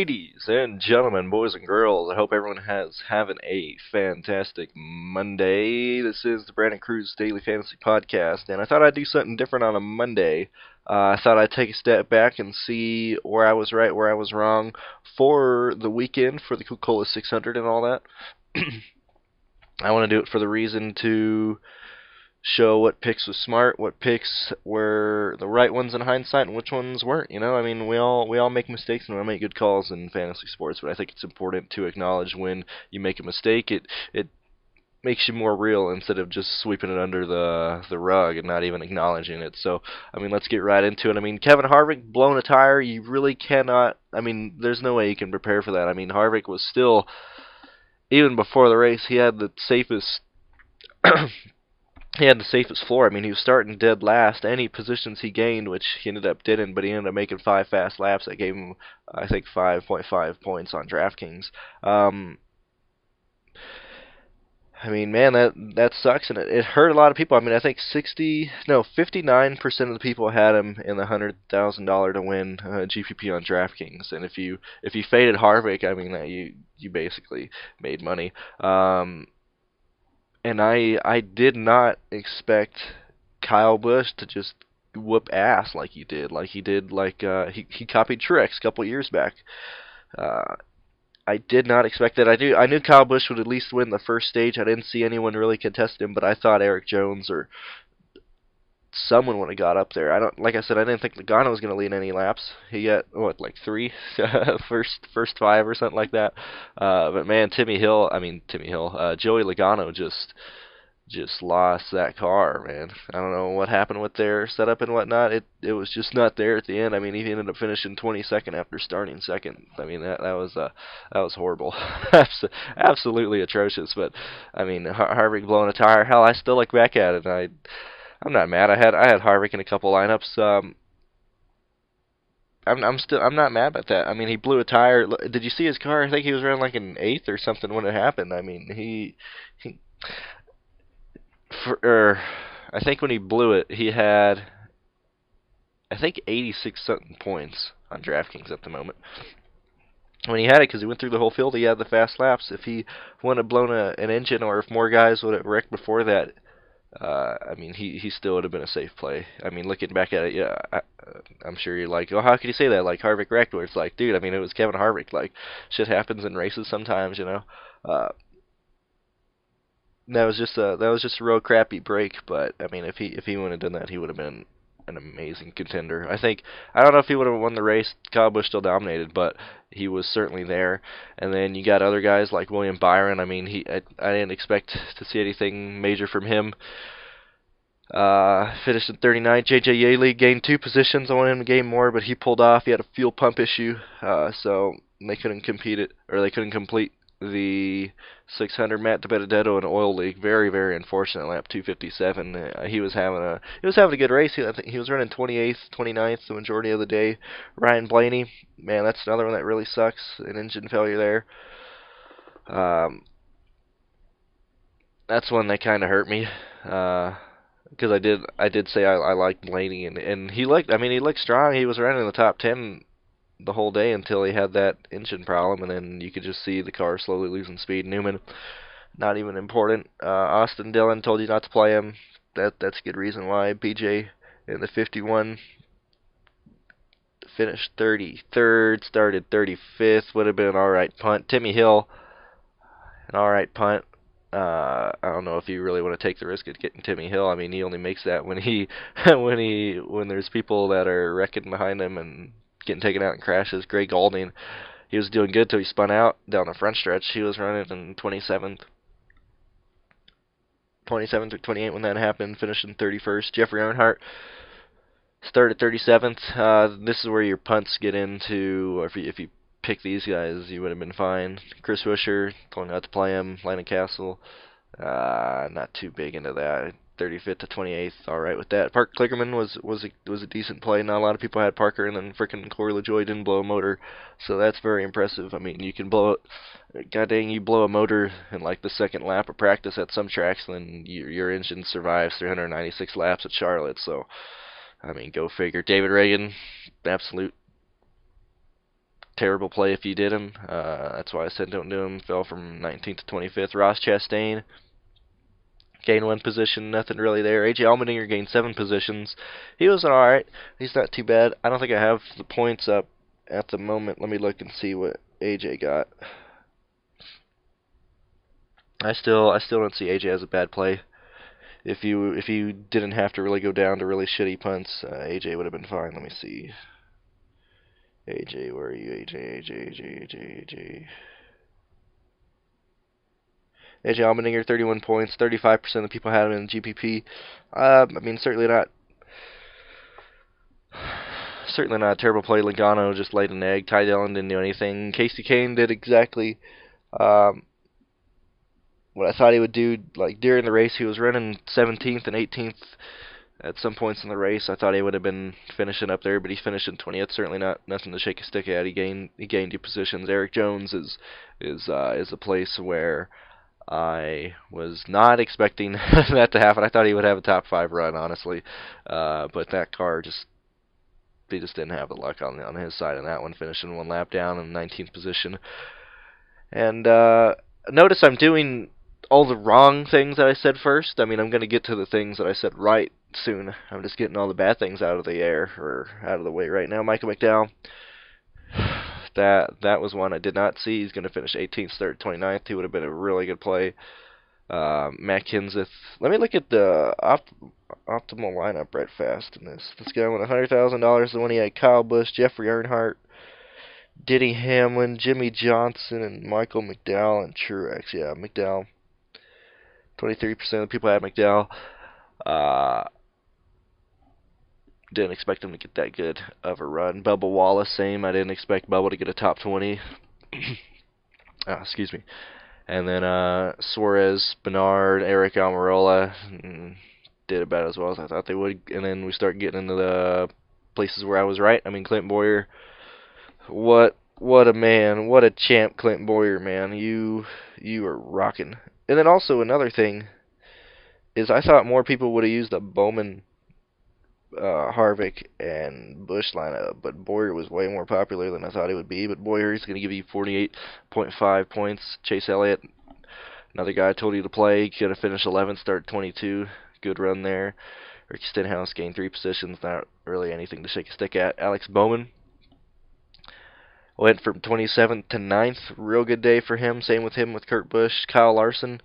Ladies and gentlemen, boys and girls, I hope everyone has having a fantastic Monday. This is the Brandon Cruz Daily Fantasy Podcast, and I thought I'd do something different on a Monday. I thought I'd take a step back and see where I was right, where I was wrong for the weekend for the Coca-Cola 600 and all that. I want to do it for the reason to show what picks was smart, what picks were the right ones in hindsight, and which ones weren't. You know, I mean, we all make mistakes and we all make good calls in fantasy sports, but I think it's important to acknowledge when you make a mistake. It makes you more real instead of just sweeping it under the rug and not even acknowledging it. So, I mean, let's get right into it. I mean, Kevin Harvick blown a tire. You really cannot. I mean, there's no way you can prepare for that. I mean, Harvick was still, even before the race, he had the safest. He had the safest floor. I mean, he was starting dead last. Any positions he gained, which he ended up didn't, but he ended up making 5 fast laps. That gave him, I think, 5.5 points on DraftKings. I mean, man, that sucks, and it hurt a lot of people. I mean, I think 59% of the people had him in the $100,000 to win GPP on DraftKings. And if you faded Harvick, I mean, you basically made money. And I did not expect Kyle Busch to just whoop ass like he did. He copied Truex a couple years back. I did not expect that. I knew Kyle Busch would at least win the first stage. I didn't see anyone really contest him, but I thought Eric Jones or someone would have got up there. Like I said, I didn't think Logano was going to lead any laps. He got like 3 first 5 or something like that. But man, Joey Logano just lost that car, man. I don't know what happened with their setup and whatnot. It was just not there at the end. I mean, he ended up finishing 22nd after starting second. I mean, that was horrible. Absolutely atrocious. But I mean, Harvick blowing a tire. Hell, I still look back at it and I'm not mad. I had Harvick in a couple lineups. I'm not mad about that. I mean, he blew a tire. Did you see his car? I think he was running like an 8th or something when it happened. I mean, I think when he blew it, he had, I think, 86 something points on DraftKings at the moment. When he had it, because he went through the whole field, he had the fast laps. If he wouldn't have blown an engine, or if more guys would have wrecked before that, I mean, he still would have been a safe play. I mean, looking back at it, yeah, I'm sure you're like, oh, how could you say that? Like Harvick wrecked, where it's like, dude, I mean, it was Kevin Harvick. Like, shit happens in races sometimes, you know. That was just a real crappy break. But I mean, if he wouldn't have done that, he would have been an amazing contender. I don't know if he would have won the race. Kyle Busch still dominated, but he was certainly there. And then you got other guys like William Byron. I mean, I didn't expect to see anything major from him. Finished in 39th. J.J. Yaley gained 2 positions. I wanted him to gain more, but he pulled off. He had a fuel pump issue, so they couldn't complete the 600. Matt DiBenedetto in oil leak. Very, very unfortunate. Lap 257. He was having a good race. I think he was running 28th, 29th the majority of the day. Ryan Blaney, man, that's another one that really sucks. An engine failure there. That's one that kind of hurt me. Because I did say I liked Blaney, and he looked strong. He was running in the top 10 the whole day until he had that engine problem, and then you could just see the car slowly losing speed. Newman, not even important. Austin Dillon, told you not to play him. That's a good reason why. BJ in the 51 finished 33rd, started 35th. Would have been an alright punt. Timmy Hill, an alright punt. I don't know if you really want to take the risk of getting Timmy Hill. I mean, he only makes that when when there's people that are wrecking behind him and getting taken out in crashes. Greg Galding, he was doing good till he spun out down the front stretch. He was running in 27th or 28th when that happened, finished in 31st. Jeffrey Earnhardt started 37th. This is where your punts get into, or if you pick these guys, you would have been fine. Chris Buescher, told not to play him. Landon Castle, not too big into that. 35th to 28th, all right with that. Parker Kligerman was a decent play. Not a lot of people had Parker, and then frickin' Corey LaJoie didn't blow a motor, so that's very impressive. I mean, you can blow it. God dang, you blow a motor in like the second lap of practice at some tracks, then your engine survives 396 laps at Charlotte. So, I mean, go figure. David Reagan, absolute terrible play if you did him. That's why I said don't do him. Fell from 19th to 25th. Ross Chastain gained 1 position, nothing really there. AJ Allmendinger gained 7 positions. He was alright. He's not too bad. I don't think I have the points up at the moment. Let me look and see what AJ got. I still don't see AJ as a bad play. If you didn't have to really go down to really shitty punts, AJ would have been fine. Let me see. AJ, where are you? AJ. AJ Allmendinger, 31 points. 35% of the people had him in GPP. I mean, certainly not a terrible play. Logano just laid an egg. Ty Dillon didn't do anything. Casey Kane did exactly what I thought he would do. Like during the race, he was running 17th and 18th at some points in the race. I thought he would have been finishing up there, but he finished in 20th. Certainly nothing to shake a stick at. He gained 2 positions. Eric Jones is a place where I was not expecting that to happen. I thought he would have a top 5 run, honestly, but that car he just didn't have the luck on his side in that one, finishing 1 lap down in 19th position. And notice I'm doing all the wrong things that I said first. I mean, I'm going to get to the things that I said right soon. I'm just getting all the bad things out of the air, or out of the way right now. Michael McDowell, that was one I did not see. He's going to finish 18th, start 29th. He would have been a really good play. Matt Kenseth. Let me look at the optimal lineup right fast in this. This guy won $100,000. The one he had: Kyle Busch, Jeffrey Earnhardt, Denny Hamlin, Jimmy Johnson, and Michael McDowell and Truex. Yeah, McDowell. 23% of the people had McDowell. Didn't expect him to get that good of a run. Bubba Wallace, same. I didn't expect Bubba to get a top 20. Excuse me. And then Suarez, Bernard, Eric Almirola did about as well as I thought they would. And then we start getting into the places where I was right. I mean, Clint Boyer, what a man, what a champ, Clint Boyer, man. You are rocking. And then also another thing is I thought more people would have used the Bowman, Harvick, and Busch lineup, but Boyer was way more popular than I thought he would be. But Boyer is going to give you 48.5 points. Chase Elliott, another guy I told you to play, could have finished 11th, started 22. Good run there. Ricky Stenhouse gained 3 positions, not really anything to shake a stick at. Alex Bowman went from 27th to 9th. Real good day for him. Same with him with Kurt Busch. Kyle Larson.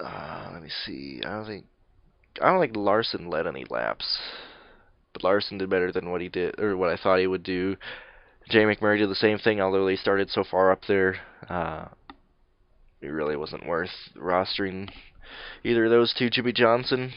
Let me see. I don't think Larson led any laps, but Larson did better than what he did, or what I thought he would do. Jay McMurray did the same thing, although they started so far up there. It really wasn't worth rostering either of those two. Jimmy Johnson,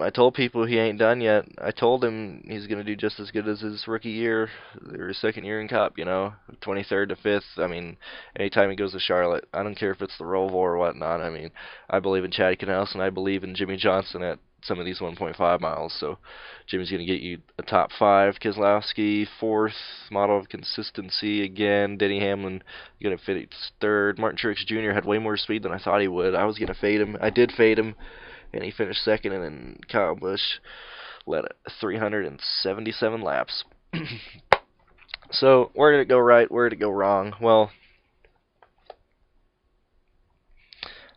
I told people he ain't done yet. I told him he's going to do just as good as his rookie year, or his second year in Cup, 23rd to 5th. I mean, anytime he goes to Charlotte, I don't care if it's the Roval or whatnot. I mean, I believe in Chad Knaus, and I believe in Jimmy Johnson at some of these 1.5 miles. So Jimmy's going to get you a top 5. Keselowski, 4th, model of consistency again. Denny Hamlin going to fit 3rd. Martin Truex Jr. had way more speed than I thought he would. I was going to fade him. I did fade him, and he finished 2nd, and then Kyle Busch led 377 laps. So, where did it go right? Where did it go wrong? Well,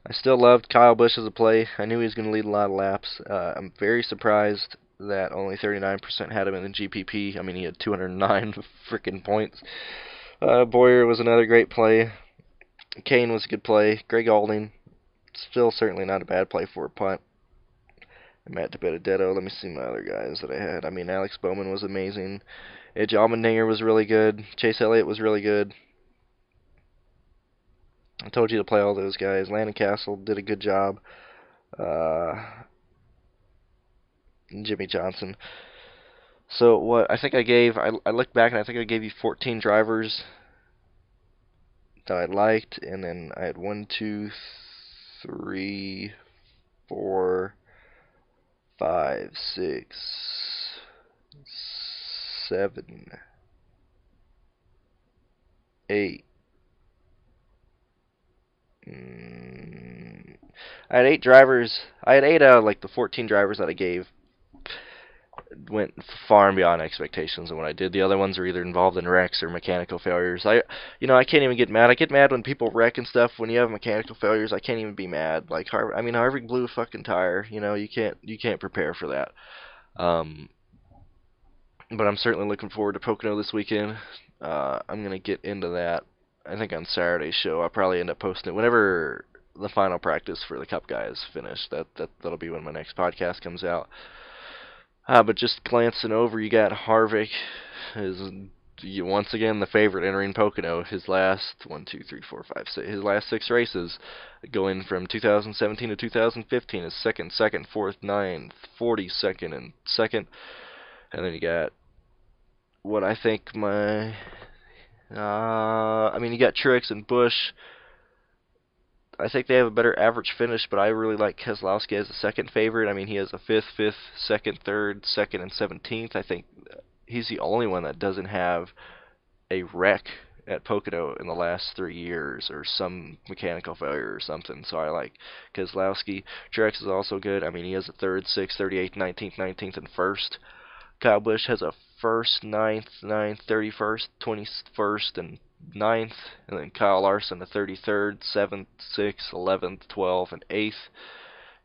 I still loved Kyle Busch as a play. I knew he was going to lead a lot of laps. I'm very surprised that only 39% had him in the GPP. I mean, he had 209 freaking points. Boyer was another great play. Kane was a good play. Greg Alding, still certainly not a bad play for a punt. Matt DiBenedetto. Let me see my other guys that I had. I mean, Alex Bowman was amazing. AJ Allmendinger was really good. Chase Elliott was really good. I told you to play all those guys. Landon Castle did a good job. Jimmy Johnson. So what I think I gave, I looked back and I think I gave you 14 drivers that I liked, and then I had 1, 2, 3, 4, 5, 6, 7, 8. I had 8 drivers. I had 8 out of like the 14 drivers that I gave went far and beyond expectations of what I did. The other ones are either involved in wrecks or mechanical failures. I can't even get mad. I get mad when people wreck and stuff. When you have mechanical failures, I can't even be mad. Like Harvick blew a fucking tire. You can't prepare for that. Um, but I'm certainly looking forward to Pocono this weekend. I'm gonna get into that. I think on Saturday's show, I'll probably end up posting it whenever the final practice for the Cup guys finish. That'll be when my next podcast comes out. But just glancing over, you got Harvick is once again the favorite entering Pocono. His last his last 6 races, going from 2017 to 2015, is second, fourth, ninth, 42nd, and second. And then you got what I think you got Truex and Busch. I think they have a better average finish, but I really like Keselowski as the second favorite. I mean, he has a fifth, second, third, second, and 17th. I think he's the only one that doesn't have a wreck at Pocono in the last 3 years or some mechanical failure or something. So I like Keselowski. Truex is also good. I mean, he has a third, sixth, 38th, 19th, and first. Kyle Busch has a first, ninth, 31st, 21st, and ninth, and then Kyle Larson the 33rd, 7th, 6th, 11th, 12th, and 8th.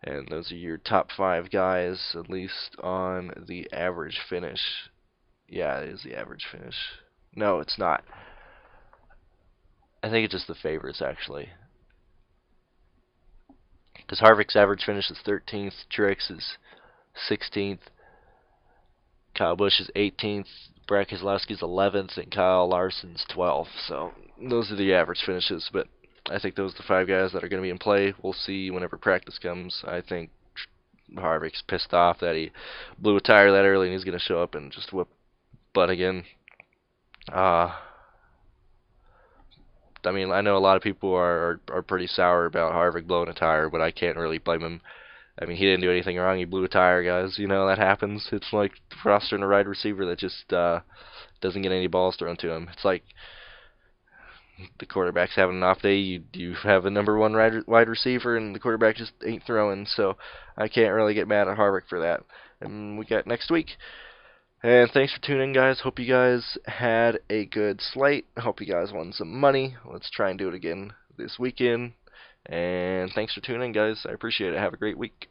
And those are your top 5 guys, at least on the average finish. Yeah, it is the average finish. No, it's not. I think it's just the favorites, actually. Because Harvick's average finish is 13th, Truex is 16th, Kyle Busch is 18th, Brad Keselowski's 11th, and Kyle Larson's 12th. So those are the average finishes, but I think those are the 5 guys that are going to be in play. We'll see whenever practice comes. I think Harvick's pissed off that he blew a tire that early, and he's going to show up and just whip butt again. I mean, I know a lot of people are pretty sour about Harvick blowing a tire, but I can't really blame him. I mean, he didn't do anything wrong. He blew a tire, guys. That happens. It's like rostering a wide receiver that just doesn't get any balls thrown to him. It's like the quarterback's having an off day. You have a number 1 wide receiver, and the quarterback just ain't throwing. So I can't really get mad at Harvick for that. And we got next week. And thanks for tuning in, guys. Hope you guys had a good slate. I hope you guys won some money. Let's try and do it again this weekend. And thanks for tuning in, guys. I appreciate it. Have a great week.